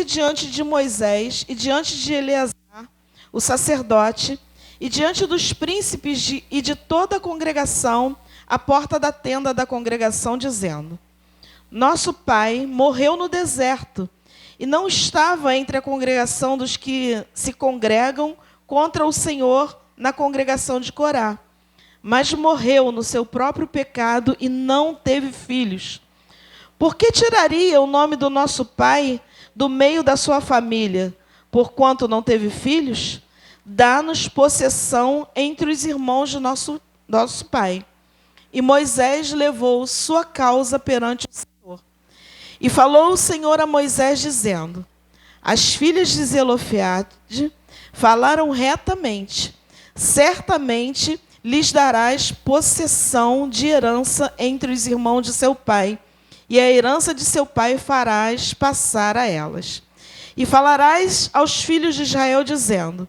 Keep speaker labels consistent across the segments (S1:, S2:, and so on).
S1: Pôs-se diante de Moisés e diante de Eleazar, o sacerdote, e diante dos príncipes e de toda a congregação, à porta da tenda da congregação, dizendo: Nosso pai morreu no deserto, e não estava entre a congregação dos que se congregam contra o Senhor na congregação de Corá, mas morreu no seu próprio pecado e não teve filhos. Por que tiraria o nome do nosso pai do meio da sua família, porquanto não teve filhos? Dá-nos possessão entre os irmãos de nosso pai. E Moisés levou sua causa perante o Senhor. E falou o Senhor a Moisés, dizendo: As filhas de Zelofeade falaram retamente. Certamente lhes darás possessão de herança entre os irmãos de seu pai, e a herança de seu pai farás passar a elas. E falarás aos filhos de Israel, dizendo: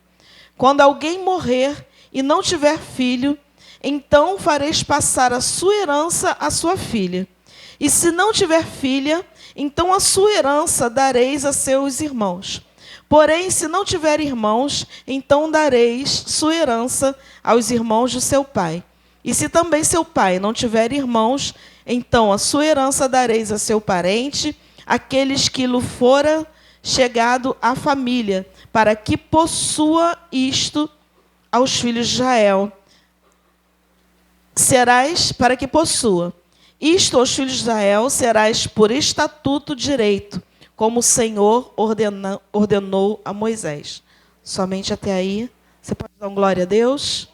S1: Quando alguém morrer e não tiver filho, então fareis passar a sua herança à sua filha. E se não tiver filha, então a sua herança dareis a seus irmãos. Porém, se não tiver irmãos, então dareis sua herança aos irmãos do seu pai. E se também seu pai não tiver irmãos, então a sua herança dareis a seu parente, aqueles que lhe fora chegado à família, para que possua isto aos filhos de Israel. Para que possua isto aos filhos de Israel, serás por estatuto direito, como o Senhor ordenou a Moisés. Somente até aí. Você pode dar um glória a Deus?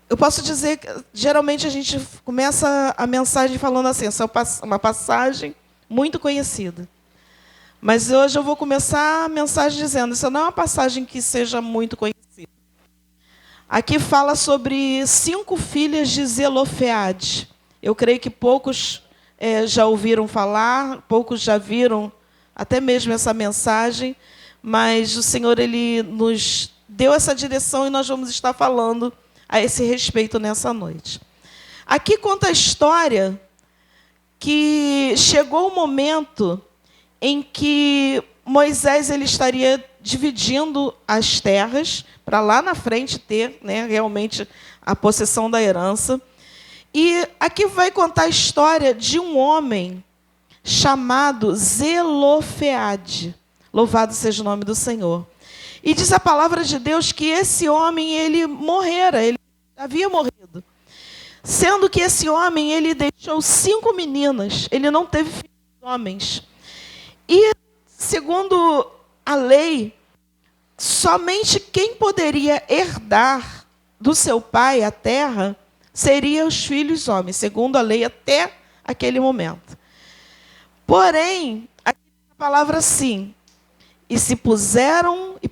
S1: Eu posso dizer que, geralmente, a gente começa a mensagem falando assim, essa é uma passagem muito conhecida. Mas hoje eu vou começar a mensagem dizendo, isso não é uma passagem que seja muito conhecida. Aqui fala sobre 5 filhas de Zelofeade. Eu creio que poucos já ouviram falar, poucos já viram até mesmo essa mensagem, mas o Senhor ele nos deu essa direção e nós vamos estar falando a esse respeito nessa noite. Aqui conta a história que chegou o momento em que Moisés ele estaria dividindo as terras para lá na frente ter, realmente a possessão da herança. E aqui vai contar a história de um homem chamado Zelofeade. Louvado seja o nome do Senhor. E diz a palavra de Deus que esse homem ele morrera, ele havia morrido. Sendo que esse homem ele deixou 5 meninas, ele não teve filhos homens. E, segundo a lei, somente quem poderia herdar do seu pai a terra seriam os filhos homens, segundo a lei até aquele momento. Porém, aqui a palavra assim,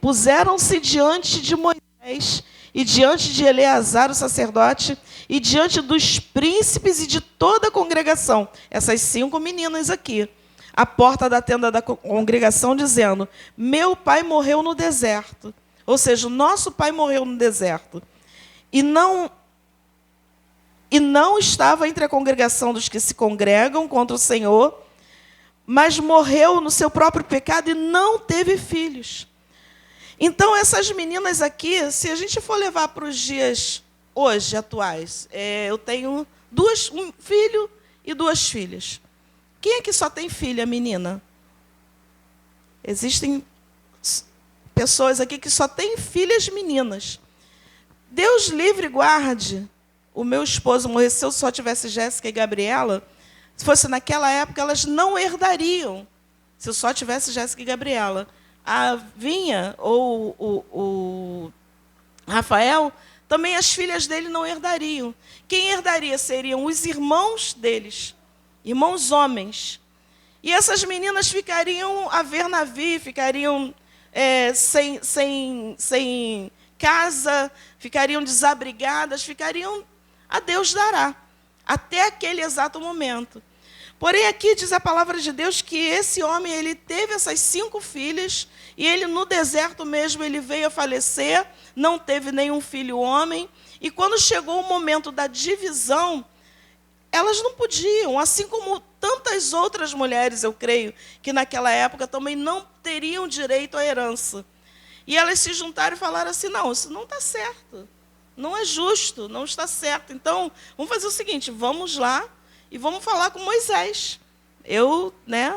S1: puseram-se diante de Moisés e diante de Eleazar, o sacerdote, e diante dos príncipes e de toda a congregação, essas 5 meninas aqui, à porta da tenda da congregação, dizendo: Meu pai morreu no deserto. Ou seja, o nosso pai morreu no deserto. E não estava entre a congregação dos que se congregam contra o Senhor, mas morreu no seu próprio pecado e não teve filhos. Então, essas meninas aqui, se a gente for levar para os dias hoje, atuais, eu tenho um filho e 2 filhas. Quem é que só tem filha, menina? Existem pessoas aqui que só têm filhas meninas. Deus livre e guarde. O meu esposo morreu, se eu só tivesse Jéssica e Gabriela, se fosse naquela época, elas não herdariam. Se eu só tivesse Jéssica e Gabriela. A Vinha ou o Rafael, também as filhas dele não herdariam. Quem herdaria seriam os irmãos deles. Irmãos homens. E essas meninas ficariam a ver navio, ficariam sem casa, ficariam desabrigadas, ficariam a Deus dará, até aquele exato momento. Porém, aqui diz a palavra de Deus que esse homem ele teve essas 5 filhas, e ele no deserto mesmo ele veio a falecer, não teve nenhum filho homem, e quando chegou o momento da divisão, elas não podiam, assim como tantas outras mulheres, eu creio, que naquela época também não teriam direito à herança. E elas se juntaram e falaram assim, não, isso não está certo, não é justo, não está certo. Então, vamos fazer o seguinte, vamos lá e vamos falar com Moisés. Eu,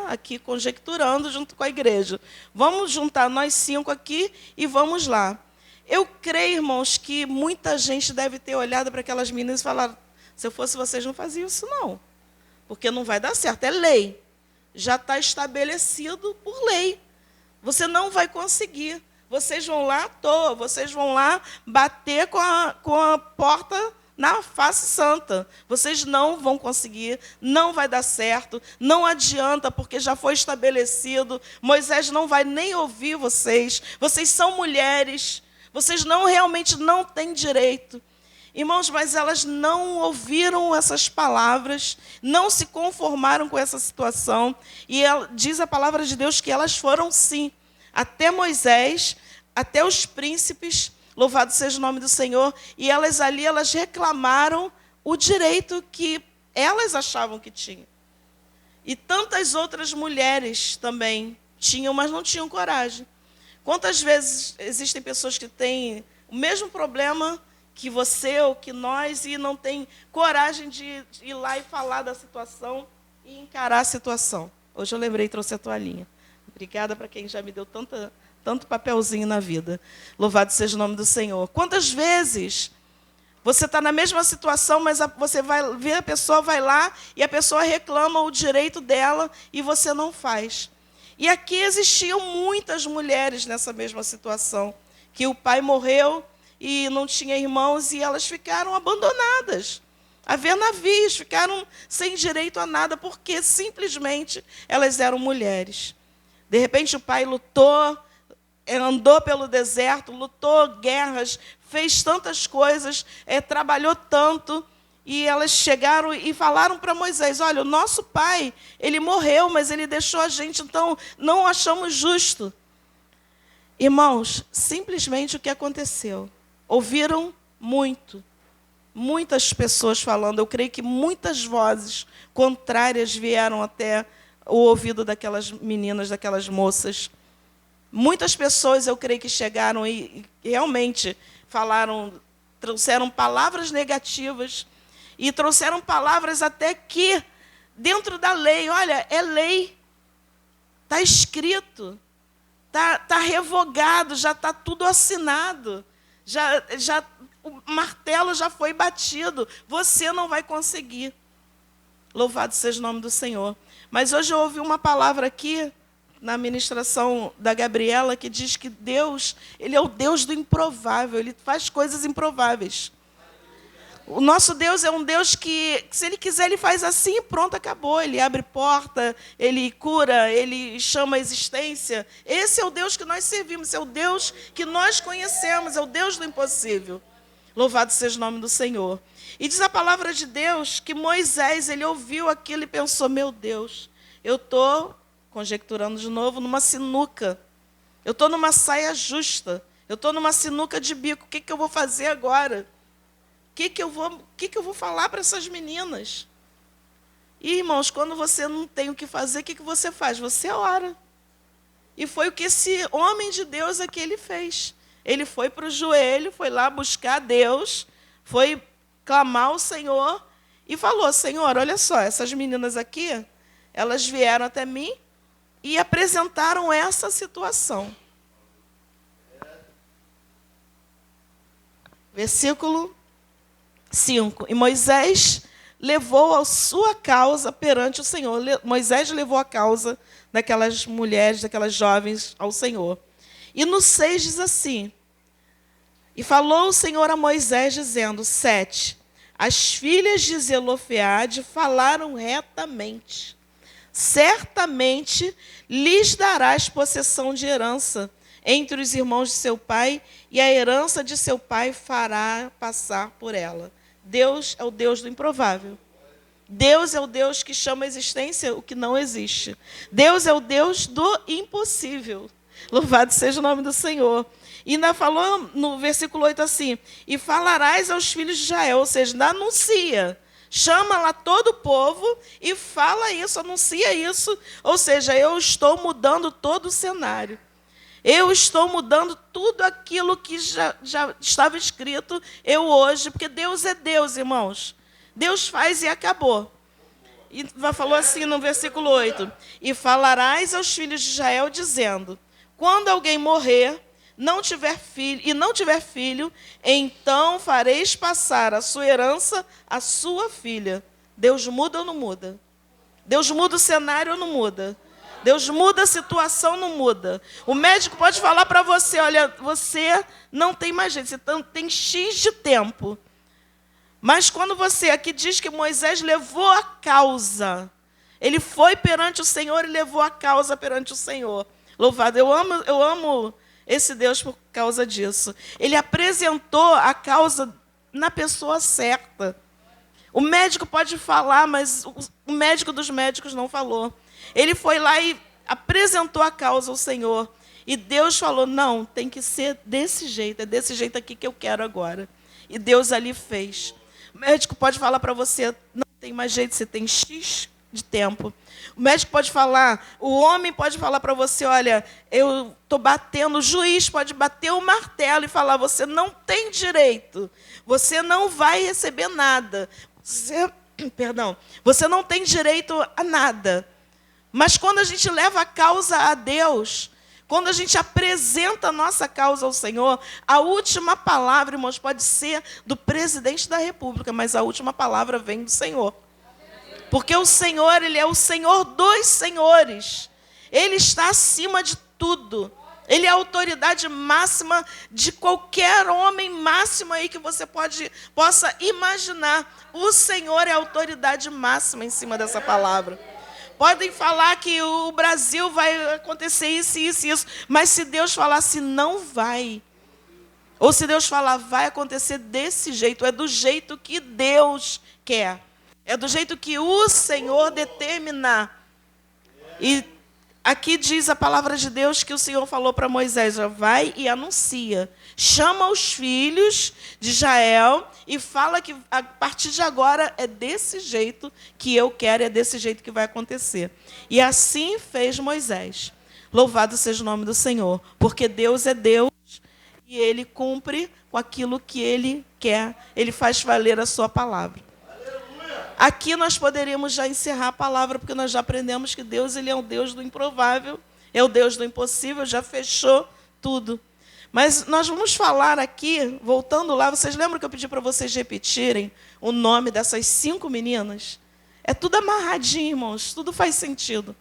S1: aqui conjecturando junto com a igreja. Vamos juntar nós 5 aqui e vamos lá. Eu creio, irmãos, que muita gente deve ter olhado para aquelas meninas e falado, se eu fosse vocês, não faziam isso não. Porque não vai dar certo, é lei. Já está estabelecido por lei. Você não vai conseguir. Vocês vão lá à toa, vocês vão lá bater com a porta na face santa. Vocês não vão conseguir, não vai dar certo, não adianta, porque já foi estabelecido. Moisés não vai nem ouvir vocês. Vocês são mulheres, vocês realmente não têm direito. Irmãos, mas elas não ouviram essas palavras, não se conformaram com essa situação. E diz a palavra de Deus que elas foram, sim, até Moisés, até os príncipes, louvado seja o nome do Senhor, e elas reclamaram o direito que elas achavam que tinham. E tantas outras mulheres também tinham, mas não tinham coragem. Quantas vezes existem pessoas que têm o mesmo problema que você ou que nós e não tem coragem de ir lá e falar da situação e encarar a situação? Hoje eu lembrei e trouxe a toalhinha. Obrigada para quem já me deu tanto papelzinho na vida. Louvado seja o nome do Senhor. Quantas vezes você está na mesma situação, mas você vai ver a pessoa, vai lá, e a pessoa reclama o direito dela e você não faz. E aqui existiam muitas mulheres nessa mesma situação, que o pai morreu e não tinha irmãos, e elas ficaram abandonadas, a ver navios, ficaram sem direito a nada, porque simplesmente elas eram mulheres. De repente o pai lutou, andou pelo deserto, lutou guerras, fez tantas coisas, trabalhou tanto, e elas chegaram e falaram para Moisés, olha, o nosso pai, ele morreu, mas ele deixou a gente, então não achamos justo. Irmãos, simplesmente o que aconteceu? Ouviram muitas pessoas falando, eu creio que muitas vozes contrárias vieram até o ouvido daquelas meninas, daquelas moças. Muitas pessoas, eu creio que chegaram e realmente falaram, trouxeram palavras negativas e trouxeram palavras até que, dentro da lei, olha, é lei, está escrito, está revogado, já está tudo assinado, o martelo já foi batido, você não vai conseguir. Louvado seja o nome do Senhor. Mas hoje eu ouvi uma palavra aqui, na ministração da Gabriela, que diz que Deus, Ele é o Deus do improvável, Ele faz coisas improváveis. O nosso Deus é um Deus que, se Ele quiser, Ele faz assim e pronto, acabou. Ele abre porta, Ele cura, Ele chama a existência. Esse é o Deus que nós servimos, é o Deus que nós conhecemos, é o Deus do impossível. Louvado seja o nome do Senhor. E diz a palavra de Deus que Moisés, ele ouviu aquilo e pensou, meu Deus, eu estou, conjecturando de novo, numa sinuca. Eu estou numa saia justa. Eu estou numa sinuca de bico. O que eu vou fazer agora? O que eu vou falar para essas meninas? E, irmãos, quando você não tem o que fazer, o que você faz? Você ora. E foi o que esse homem de Deus aqui ele fez. Ele foi para o joelho, foi lá buscar Deus, foi clamar ao Senhor e falou, Senhor, olha só, essas meninas aqui, elas vieram até mim e apresentaram essa situação. Versículo 5. E Moisés levou a sua causa perante o Senhor. Moisés levou a causa daquelas mulheres, daquelas jovens ao Senhor. E no 6 diz assim, e falou o Senhor a Moisés, dizendo, 7, as filhas de Zelofeade falaram retamente. Certamente lhes darás possessão de herança entre os irmãos de seu pai, e a herança de seu pai fará passar por ela. Deus é o Deus do improvável. Deus é o Deus que chama a existência o que não existe. Deus é o Deus do impossível. Louvado seja o nome do Senhor. E ainda falou no versículo 8 assim, e falarás aos filhos de Israel, ou seja, ainda anuncia. chama lá todo o povo e fala isso, anuncia isso. Ou seja, eu estou mudando todo o cenário. Eu estou mudando tudo aquilo que já estava escrito, eu hoje, porque Deus é Deus, irmãos. Deus faz e acabou. E falou assim no versículo 8: e falarás aos filhos de Israel, dizendo: quando alguém morrer, não tiver filho, então fareis passar a sua herança à sua filha. Deus muda ou não muda? Deus muda o cenário ou não muda? Deus muda a situação, não muda. O médico pode falar para você: olha, você não tem mais jeito, você tem X de tempo. Mas quando você, aqui diz que Moisés levou a causa, ele foi perante o Senhor e levou a causa perante o Senhor. Louvado, eu amo esse Deus por causa disso. Ele apresentou a causa na pessoa certa. O médico pode falar, mas o médico dos médicos não falou. Ele foi lá e apresentou a causa ao Senhor. E Deus falou: não, tem que ser desse jeito, é desse jeito aqui que eu quero agora. E Deus ali fez. O médico pode falar para você: não tem mais jeito, você tem X de tempo. O médico pode falar, o homem pode falar para você: olha, eu estou batendo, o juiz pode bater o martelo e falar: você não tem direito, você não vai receber nada. Você não tem direito a nada. Mas quando a gente leva a causa a Deus, quando a gente apresenta a nossa causa ao Senhor, a última palavra, irmãos, pode ser do presidente da República, mas a última palavra vem do Senhor. Porque o Senhor, Ele é o Senhor dos senhores. Ele está acima de tudo. Ele é a autoridade máxima de qualquer homem máximo aí que você possa imaginar. O Senhor é a autoridade máxima em cima dessa palavra. Podem falar que o Brasil vai acontecer isso, isso, isso. Mas se Deus falar se não vai, ou se Deus falar vai acontecer desse jeito, é do jeito que Deus quer. É do jeito que o Senhor determinar. E aqui diz a palavra de Deus que o Senhor falou para Moisés: vai e anuncia. Chama os filhos de Israel e fala que a partir de agora é desse jeito que eu quero, é desse jeito que vai acontecer. E assim fez Moisés. Louvado seja o nome do Senhor, porque Deus é Deus e Ele cumpre com aquilo que Ele quer. Ele faz valer a sua palavra. Aqui nós poderíamos já encerrar a palavra, porque nós já aprendemos que Deus, Ele é o Deus do improvável, é o Deus do impossível, já fechou tudo. Mas nós vamos falar aqui, voltando lá, vocês lembram que eu pedi para vocês repetirem o nome dessas 5 meninas? É tudo amarradinho, irmãos, tudo faz sentido.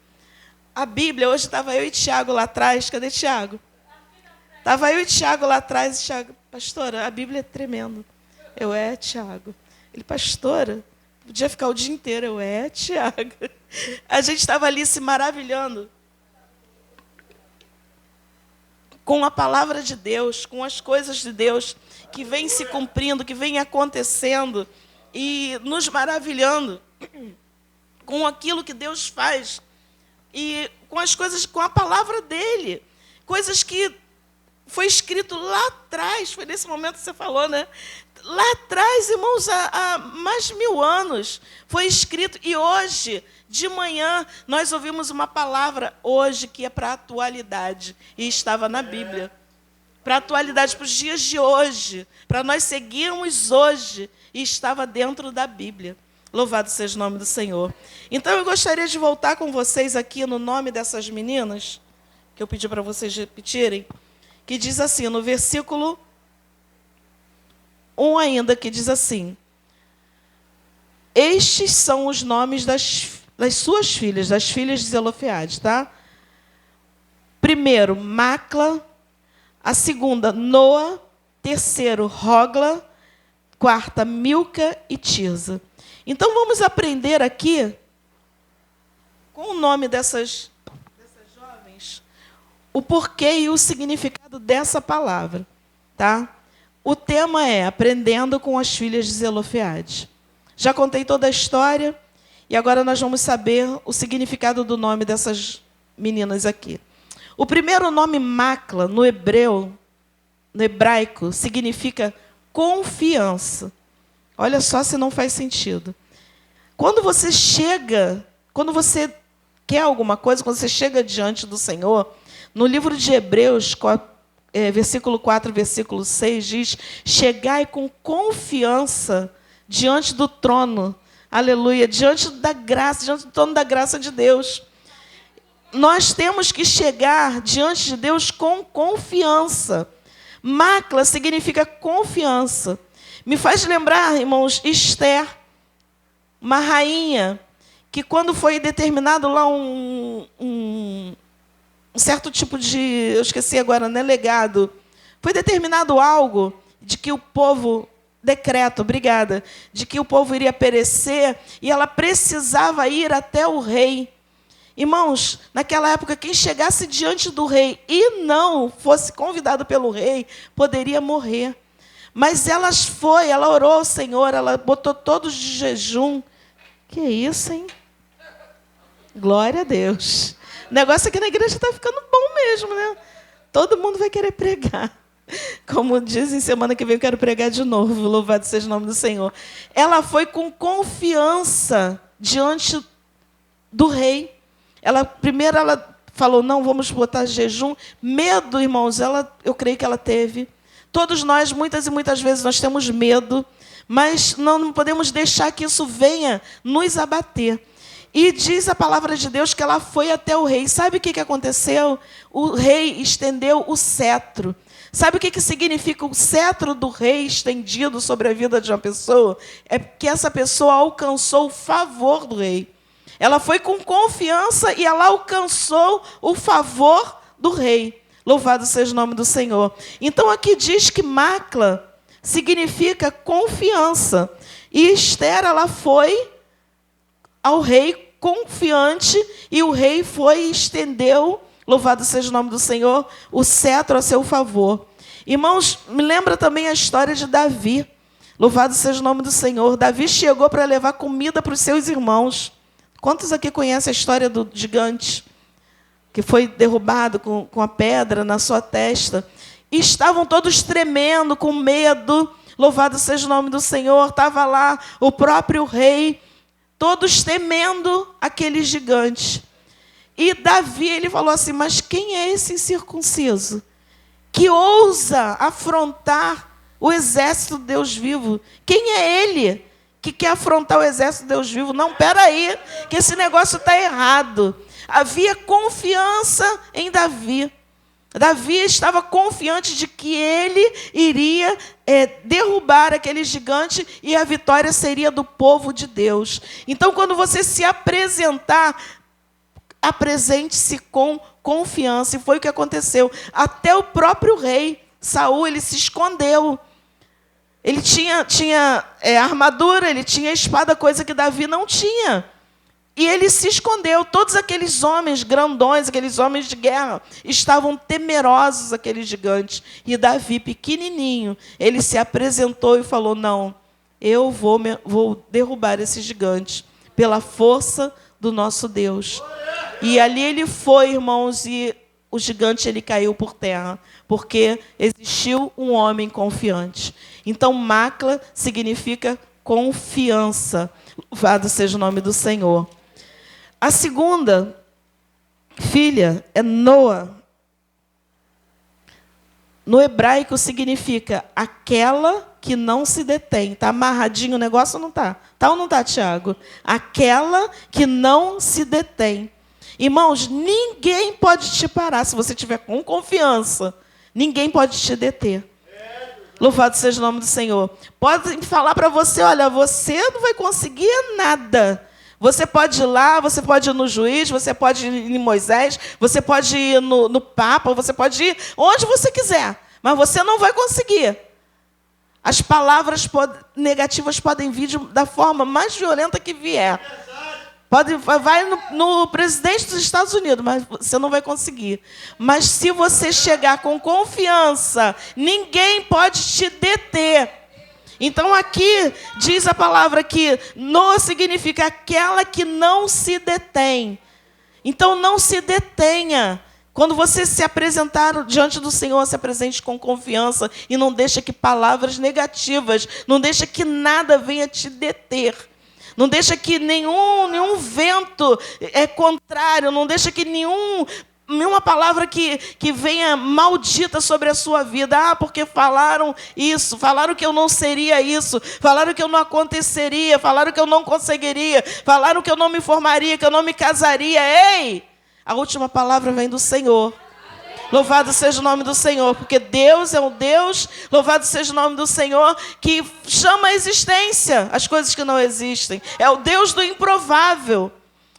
S1: A Bíblia, hoje estava eu e Tiago lá atrás, cadê Tiago? Estava eu e Tiago lá atrás, e Tiago: pastora, a Bíblia é tremendo. Eu: Tiago. Ele: pastora, podia ficar o dia inteiro. Eu: Tiago. A gente estava ali se maravilhando com a palavra de Deus, com as coisas de Deus que vem se cumprindo, que vem acontecendo, e nos maravilhando com aquilo que Deus faz, e com as coisas, com a palavra dele, coisas que foi escrito lá atrás. Foi nesse momento que você falou, né? Lá atrás, irmãos, há mais de 1000 anos, foi escrito. E hoje, de manhã, nós ouvimos uma palavra hoje que é para a atualidade. E estava na Bíblia. Para a atualidade, para os dias de hoje. Para nós seguirmos hoje. E estava dentro da Bíblia. Louvado seja o nome do Senhor. Então, eu gostaria de voltar com vocês aqui no nome dessas meninas, que eu pedi para vocês repetirem, que diz assim, no versículo 1 ainda, que diz assim: estes são os nomes das suas filhas, das filhas de Zelofeade, tá? Primeiro, Macla. A segunda, Noa. Terceiro, Hogla. Quarta, Milca e Tirza. Então, vamos aprender aqui, com o nome dessas jovens, o porquê e o significado dessa palavra, tá? O tema é aprendendo com as filhas de Zelofeade. Já contei toda a história e agora nós vamos saber o significado do nome dessas meninas aqui. O primeiro nome, Macla, no hebraico, significa confiança. Olha só se não faz sentido. Quando você quer alguma coisa, quando você chega diante do Senhor, no livro de Hebreus, versículo 4, versículo 6, diz: chegai com confiança diante do trono, aleluia, diante da graça, diante do trono da graça de Deus. Nós temos que chegar diante de Deus com confiança. Macla significa confiança. Me faz lembrar, irmãos, Esther, uma rainha, que quando foi determinado lá um certo tipo de, eu esqueci agora, né, legado, foi determinado algo de que o povo, decreto, obrigada, de que o povo iria perecer, e ela precisava ir até o rei. Irmãos, naquela época, quem chegasse diante do rei e não fosse convidado pelo rei, poderia morrer. Mas ela orou ao Senhor, ela botou todos de jejum. Que isso, hein? Glória a Deus. O negócio aqui na igreja está ficando bom mesmo, né? Todo mundo vai querer pregar. Como dizem, semana que vem eu quero pregar de novo. Louvado seja o nome do Senhor. Ela foi com confiança diante do rei. Primeiro ela falou, não, vamos botar jejum. Medo, irmãos, eu creio que ela teve. Todos nós, muitas e muitas vezes, nós temos medo, mas não podemos deixar que isso venha nos abater. E diz a palavra de Deus que ela foi até o rei. Sabe o que aconteceu? O rei estendeu o cetro. Sabe o que significa o cetro do rei estendido sobre a vida de uma pessoa? É que essa pessoa alcançou o favor do rei. Ela foi com confiança e ela alcançou o favor do rei. Louvado seja o nome do Senhor. Então aqui diz que Macla significa confiança. E Esther, ela foi ao rei confiante, e o rei foi e estendeu, louvado seja o nome do Senhor, o cetro a seu favor. Irmãos, me lembra também a história de Davi. Louvado seja o nome do Senhor. Davi chegou para levar comida para os seus irmãos. Quantos aqui conhecem a história do gigante que foi derrubado com a pedra na sua testa? E estavam todos tremendo, com medo. Louvado seja o nome do Senhor. Estava lá o próprio rei, todos temendo aquele gigante. E Davi, ele falou assim, mas quem é esse incircunciso que ousa afrontar o exército de Deus vivo? Quem é ele que quer afrontar o exército de Deus vivo? Não, peraí, que esse negócio está errado. Havia confiança em Davi. Davi estava confiante de que ele iria derrubar aquele gigante e a vitória seria do povo de Deus. Então, quando você se apresentar, apresente-se com confiança. E foi o que aconteceu. Até o próprio rei, Saul, ele se escondeu. Ele tinha armadura, ele tinha espada, coisa que Davi não tinha. E ele se escondeu. Todos aqueles homens grandões, aqueles homens de guerra, estavam temerosos daquele gigante. E Davi, pequenininho, ele se apresentou e falou, não, eu vou derrubar esse gigante pela força do nosso Deus. E ali ele foi, irmãos, e o gigante ele caiu por terra, porque existiu um homem confiante. Então, Macla significa confiança. Louvado seja o nome do Senhor. A segunda filha é Noa. No hebraico significa aquela que não se detém. Está amarradinho o negócio ou não está? Está ou não está, Tiago? Aquela que não se detém. Irmãos, ninguém pode te parar. Se você estiver com confiança, ninguém pode te deter. Louvado seja o nome do Senhor. Podem falar para você, olha, você não vai conseguir nada. Você pode ir lá, você pode ir no juiz, você pode ir em Moisés, você pode ir no Papa, você pode ir onde você quiser, mas você não vai conseguir. As palavras negativas podem vir da forma mais violenta que vier. Vai no presidente dos Estados Unidos, mas você não vai conseguir. Mas se você chegar com confiança, ninguém pode te deter. Então aqui diz a palavra que Noa significa aquela que não se detém. Então não se detenha. Quando você se apresentar diante do Senhor, se apresente com confiança e não deixe que palavras negativas, não deixe que nada venha te deter. Não deixa que nenhum vento contrário, não deixa que nenhuma palavra que venha maldita sobre a sua vida. Porque falaram isso, falaram que eu não seria isso, falaram que eu não aconteceria, falaram que eu não conseguiria, falaram que eu não me formaria, que eu não me casaria. Ei! A última palavra vem do Senhor. Louvado seja o nome do Senhor, porque Deus é um Deus, louvado seja o nome do Senhor, que chama à existência as coisas que não existem. É o Deus do improvável.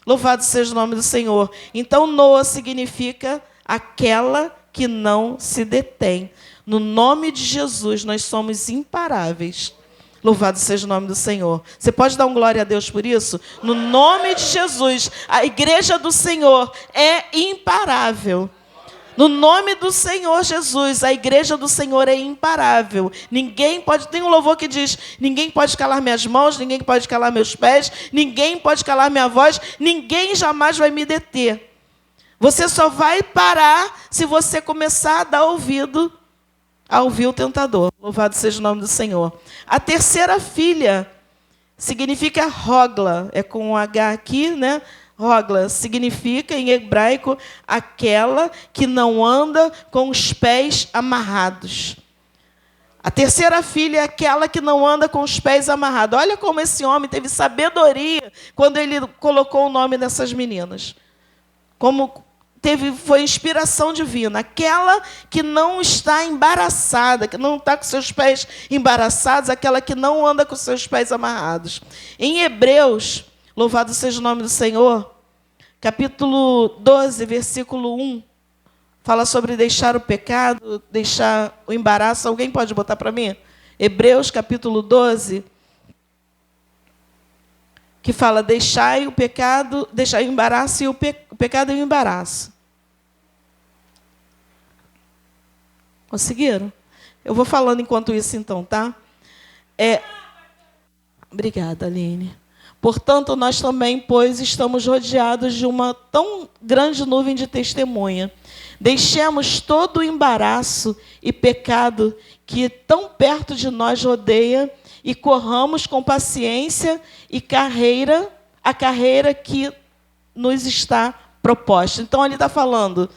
S1: Louvado seja o nome do Senhor. Então, Noa significa aquela que não se detém. No nome de Jesus, nós somos imparáveis. Louvado seja o nome do Senhor. Você pode dar um glória a Deus por isso? No nome de Jesus, a igreja do Senhor é imparável. No nome do Senhor Jesus, a igreja do Senhor é imparável. Ninguém pode, tem um louvor que diz, ninguém pode calar minhas mãos, ninguém pode calar meus pés, ninguém pode calar minha voz, ninguém jamais vai me deter. Você só vai parar se você começar a dar ouvido a ouvir o tentador. Louvado seja o nome do Senhor. A terceira filha significa Rogla, é com um H aqui, né? Rogla significa, em hebraico, aquela que não anda com os pés amarrados. A terceira filha é aquela que não anda com os pés amarrados. Olha como esse homem teve sabedoria quando ele colocou o nome dessas meninas. Foi inspiração divina. Aquela que não está embaraçada, que não está com seus pés embaraçados, aquela que não anda com seus pés amarrados. Em Hebreus, louvado seja o nome do Senhor, capítulo 12, versículo 1, fala sobre deixar o pecado, deixar o embaraço. Alguém pode botar para mim? Hebreus, capítulo 12, que fala, deixai o pecado, deixai o embaraço, e o pecado e o embaraço. Conseguiram? Eu vou falando enquanto isso, então, tá? Obrigada, Aline. Portanto, nós também, pois, estamos rodeados de uma tão grande nuvem de testemunha. Deixemos todo o embaraço e pecado que tão perto de nós rodeia e corramos com paciência e a carreira que nos está proposta. Então, ele está falando,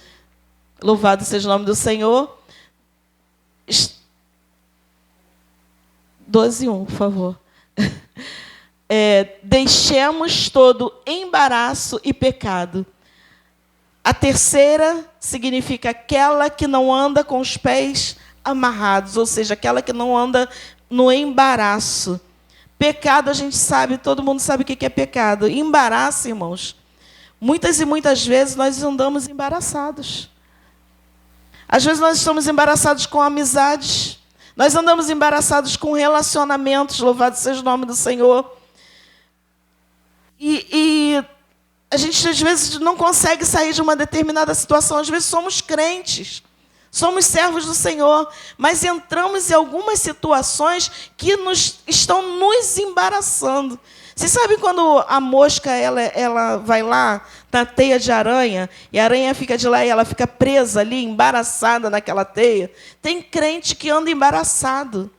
S1: louvado seja o nome do Senhor. 12:1, por favor. Deixemos todo embaraço e pecado. A terceira significa aquela que não anda com os pés amarrados, ou seja, aquela que não anda no embaraço. Pecado, a gente sabe, todo mundo sabe o que é pecado. Embaraço, irmãos, muitas e muitas vezes nós andamos embaraçados. Às vezes nós estamos embaraçados com amizades, nós andamos embaraçados com relacionamentos, louvado seja o nome do Senhor. E a gente, às vezes, não consegue sair de uma determinada situação. Às vezes, somos crentes, somos servos do Senhor, mas entramos em algumas situações que estão nos embaraçando. Vocês sabem quando a mosca ela vai lá na teia de aranha, e a aranha fica de lá e ela fica presa ali, embaraçada naquela teia? Tem crente que anda embaraçado.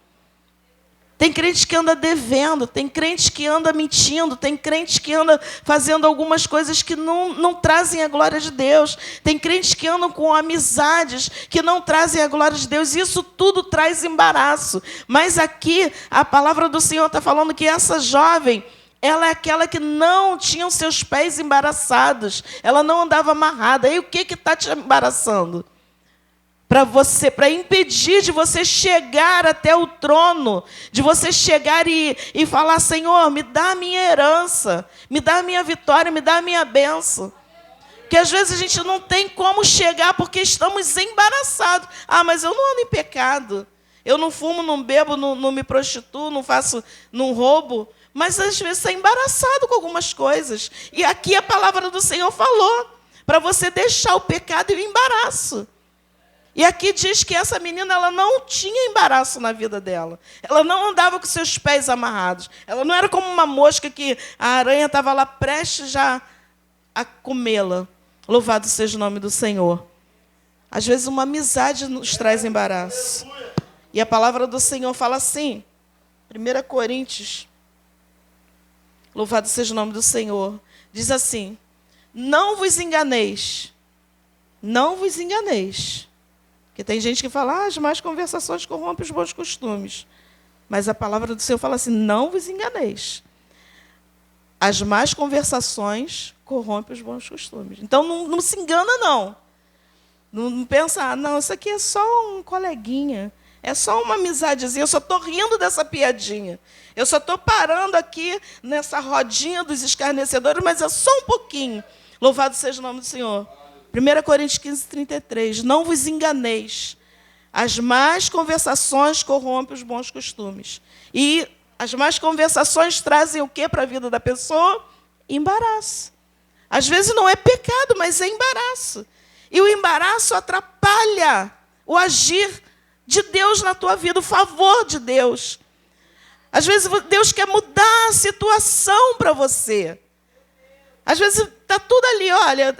S1: Tem crente que anda devendo, tem crente que anda mentindo, tem crente que anda fazendo algumas coisas que não trazem a glória de Deus. Tem crentes que andam com amizades que não trazem a glória de Deus. Isso tudo traz embaraço. Mas aqui a palavra do Senhor está falando que essa jovem, ela é aquela que não tinha os seus pés embaraçados. Ela não andava amarrada. E o que está te embaraçando? Para impedir de você chegar até o trono, de você chegar e falar, Senhor, me dá a minha herança, me dá a minha vitória, me dá a minha bênção. Porque às vezes a gente não tem como chegar porque estamos embaraçados. Ah, mas eu não ando em pecado, eu não fumo, não bebo, não me prostituo, não roubo. Mas às vezes você é embaraçado com algumas coisas. E aqui a palavra do Senhor falou, para você deixar o pecado e o embaraço. E aqui diz que essa menina ela não tinha embaraço na vida dela. Ela não andava com seus pés amarrados. Ela não era como uma mosca que a aranha estava lá prestes já a comê-la. Louvado seja o nome do Senhor. Às vezes uma amizade nos traz embaraço. E a palavra do Senhor fala assim, 1 Coríntios Louvado seja o nome do Senhor. Diz assim: não vos enganeis. Não vos enganeis. Porque tem gente que fala, as más conversações corrompem os bons costumes. Mas a palavra do Senhor fala assim, não vos enganeis. As más conversações corrompem os bons costumes. Então, não se engana, não. Não pensa, não, isso aqui é só um coleguinha. É só uma amizadezinha. Eu só estou rindo dessa piadinha. Eu só estou parando aqui nessa rodinha dos escarnecedores, mas é só um pouquinho. Louvado seja o nome do Senhor. 1 Coríntios 15, 33. Não vos enganeis. As más conversações corrompem os bons costumes. E as más conversações trazem o que para a vida da pessoa? Embaraço. Às vezes não é pecado, mas é embaraço. E o embaraço atrapalha o agir de Deus na tua vida, o favor de Deus. Às vezes Deus quer mudar a situação para você. Às vezes está tudo ali, olha,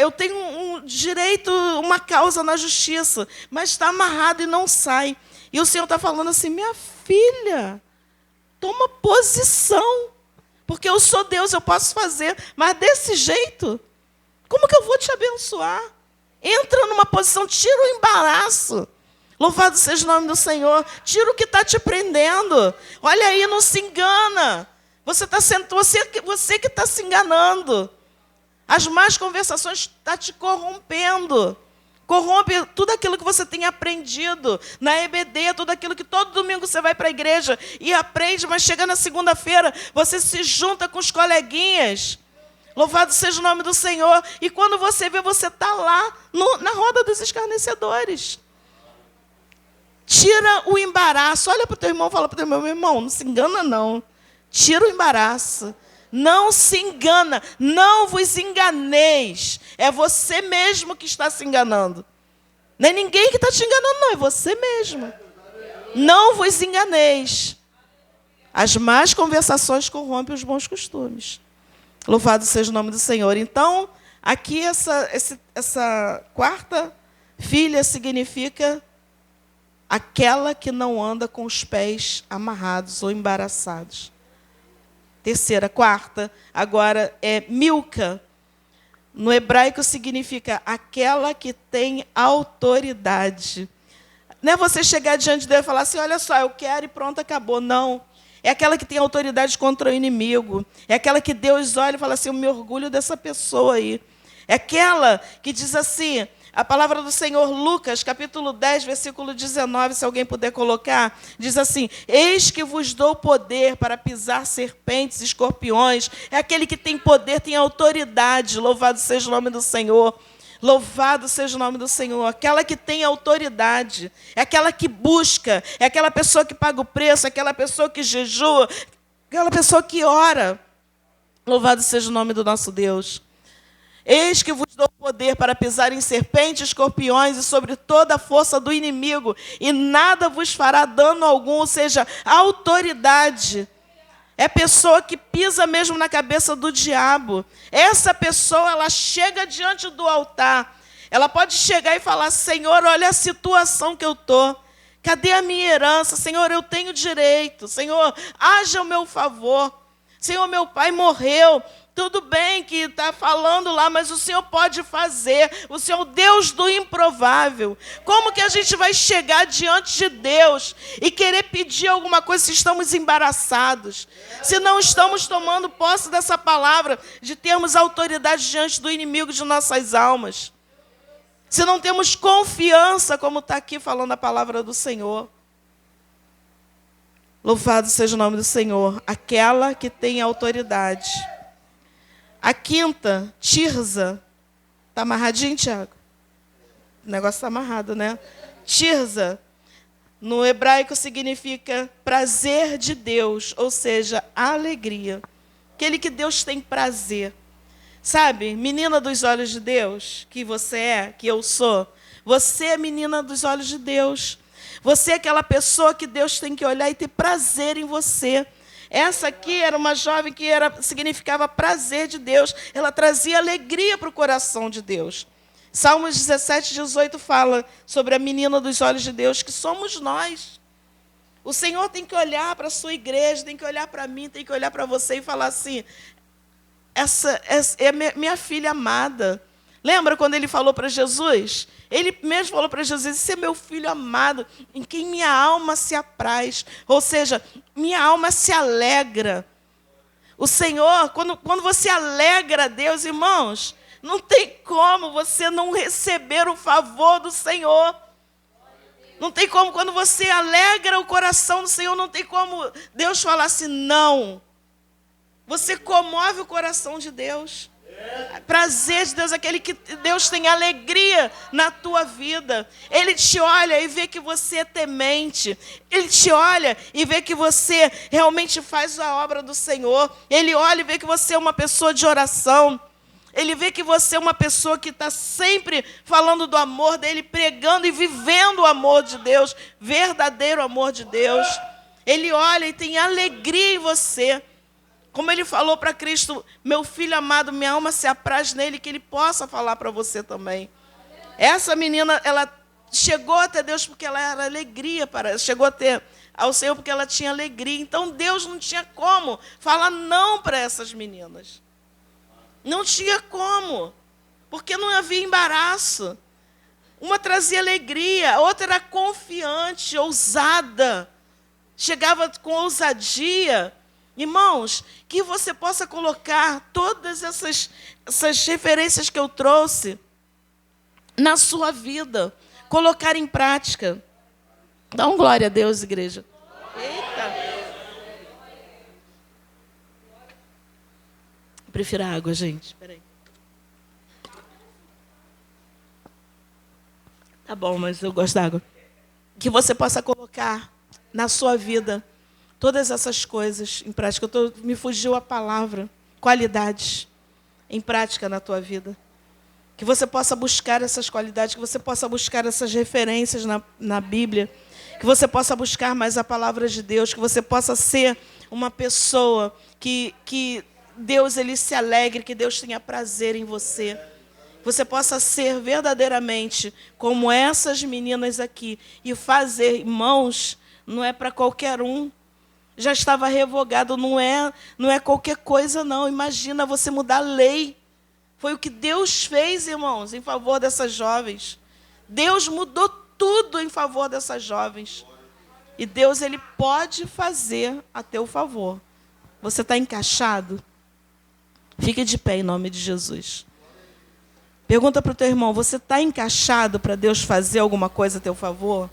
S1: eu tenho um direito, uma causa na justiça, mas está amarrado e não sai. E o Senhor está falando assim, minha filha, toma posição, porque eu sou Deus, eu posso fazer, mas desse jeito, como que eu vou te abençoar? Entra numa posição, tira o embaraço. Louvado seja o nome do Senhor. Tira o que está te prendendo. Olha aí, não se engana. Você que está se enganando. As más conversações estão te corrompendo. Corrompe tudo aquilo que você tem aprendido na EBD, tudo aquilo que todo domingo você vai para a igreja e aprende, mas chega na segunda-feira, você se junta com os coleguinhas. Louvado seja o nome do Senhor. E quando você vê, você está lá na roda dos escarnecedores. Tira o embaraço. Olha para o teu irmão e fala para o teu irmão, meu irmão, não se engana não. Tira o embaraço. Não se engana. Não vos enganeis. É você mesmo que está se enganando. Não é ninguém que está te enganando, não. É você mesmo. Não vos enganeis. As más conversações corrompem os bons costumes. Louvado seja o nome do Senhor. Então, aqui essa quarta filha significa aquela que não anda com os pés amarrados ou embaraçados. Terceira, quarta, agora é Milca. No hebraico significa aquela que tem autoridade. Não é você chegar diante dele e falar assim, olha só, eu quero e pronto, acabou. Não. É aquela que tem autoridade contra o inimigo. É aquela que Deus olha e fala assim, eu me orgulho dessa pessoa aí. É aquela que diz assim, a palavra do Senhor, Lucas, capítulo 10, versículo 19, se alguém puder colocar, diz assim, eis que vos dou poder para pisar serpentes e escorpiões. É aquele que tem poder, tem autoridade. Louvado seja o nome do Senhor. Louvado seja o nome do Senhor. Aquela que tem autoridade, é aquela que busca, é aquela pessoa que paga o preço, é aquela pessoa que jejua, aquela pessoa que ora. Louvado seja o nome do nosso Deus. Eis que vos dou poder para pisar em serpentes, escorpiões e sobre toda a força do inimigo, e nada vos fará dano algum, ou seja, autoridade. É a pessoa que pisa mesmo na cabeça do diabo. Essa pessoa, ela chega diante do altar. Ela pode chegar e falar, Senhor, olha a situação que eu estou. Cadê a minha herança? Senhor, eu tenho direito. Senhor, haja ao meu favor. Senhor, meu pai morreu. Tudo bem que está falando lá, mas o Senhor pode fazer. O Senhor é o Deus do improvável. Como que a gente vai chegar diante de Deus e querer pedir alguma coisa se estamos embaraçados? Se não estamos tomando posse dessa palavra, de termos autoridade diante do inimigo de nossas almas? Se não temos confiança, como está aqui falando a palavra do Senhor. Louvado seja o nome do Senhor. Aquela que tem autoridade. A quinta, Tirza. Está amarradinho, Tiago? O negócio está amarrado, né? Tirza, no hebraico, significa prazer de Deus, ou seja, alegria. Aquele que Deus tem prazer. Sabe, menina dos olhos de Deus, que você é, que eu sou. Você é menina dos olhos de Deus. Você é aquela pessoa que Deus tem que olhar e ter prazer em você. Essa aqui era uma jovem que significava prazer de Deus. Ela trazia alegria para o coração de Deus. Salmos 17, 18 fala sobre a menina dos olhos de Deus, que somos nós. O Senhor tem que olhar para a sua igreja, tem que olhar para mim, tem que olhar para você e falar assim, essa é minha filha amada. Lembra quando ele falou para Jesus? Ele mesmo falou para Jesus, esse é meu filho amado, em quem minha alma se apraz. Ou seja, minha alma se alegra. O Senhor, quando você alegra a Deus, irmãos, não tem como você não receber o favor do Senhor. Não tem como, quando você alegra o coração do Senhor, não tem como Deus falar assim, não. Você comove o coração de Deus. Prazer de Deus, aquele que Deus tem alegria na tua vida. Ele te olha e vê que você é temente. Ele te olha e vê que você realmente faz a obra do Senhor. Ele olha e vê que você é uma pessoa de oração. Ele vê que você é uma pessoa que está sempre falando do amor dele, pregando e vivendo o amor de Deus, verdadeiro amor de Deus. Ele olha e tem alegria em você. Como ele falou para Cristo, meu filho amado, minha alma se apraz nele, que ele possa falar para você também. Essa menina, ela chegou até Deus porque ela era alegria para ela, chegou até ao Senhor porque ela tinha alegria. Então Deus não tinha como falar não para essas meninas. Não tinha como, porque não havia embaraço. Uma trazia alegria, a outra era confiante, ousada. Chegava com ousadia. Irmãos, que você possa colocar todas essas referências que eu trouxe na sua vida. Colocar em prática. Dá um glória a Deus, igreja. Eita. Prefiro água, gente. Espera aí. Tá bom, mas eu gosto d'água. Que você possa colocar na sua vida todas essas coisas em prática. Me fugiu a palavra. Qualidades em prática na tua vida. Que você possa buscar essas qualidades, que você possa buscar essas referências na Bíblia. Que você possa buscar mais a palavra de Deus. Que você possa ser uma pessoa que Deus ele se alegre, que Deus tenha prazer em você. Você possa ser verdadeiramente como essas meninas aqui. E fazer, irmãos, não é para qualquer um. Já estava revogado, não é qualquer coisa, não. Imagina você mudar a lei. Foi o que Deus fez, irmãos, em favor dessas jovens. Deus mudou tudo em favor dessas jovens. E Deus ele pode fazer a teu favor. Você está encaixado? Fique de pé em nome de Jesus. Pergunta para o teu irmão, você está encaixado para Deus fazer alguma coisa a teu favor?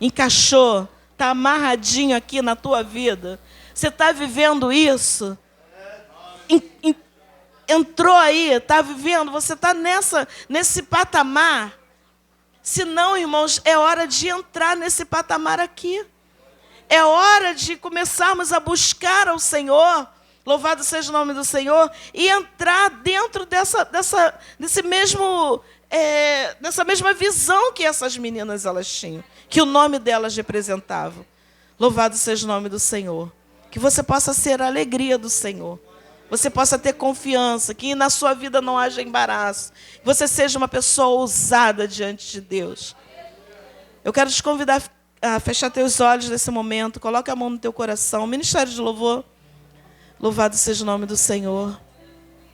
S1: Encaixou? Está amarradinho aqui na tua vida? Você está vivendo isso? Entrou aí, está vivendo? Você está nesse patamar? Se não, irmãos, é hora de entrar nesse patamar aqui. É hora de começarmos a buscar ao Senhor. Louvado seja o nome do Senhor. E entrar dentro dessa mesma visão que essas meninas elas tinham. Que o nome delas representava. Louvado seja o nome do Senhor. Que você possa ser a alegria do Senhor. Você possa ter confiança. Que na sua vida não haja embaraço. Que você seja uma pessoa ousada diante de Deus. Eu quero te convidar a fechar teus olhos nesse momento. Coloque a mão no teu coração. Ministério de louvor. Louvado seja o nome do Senhor.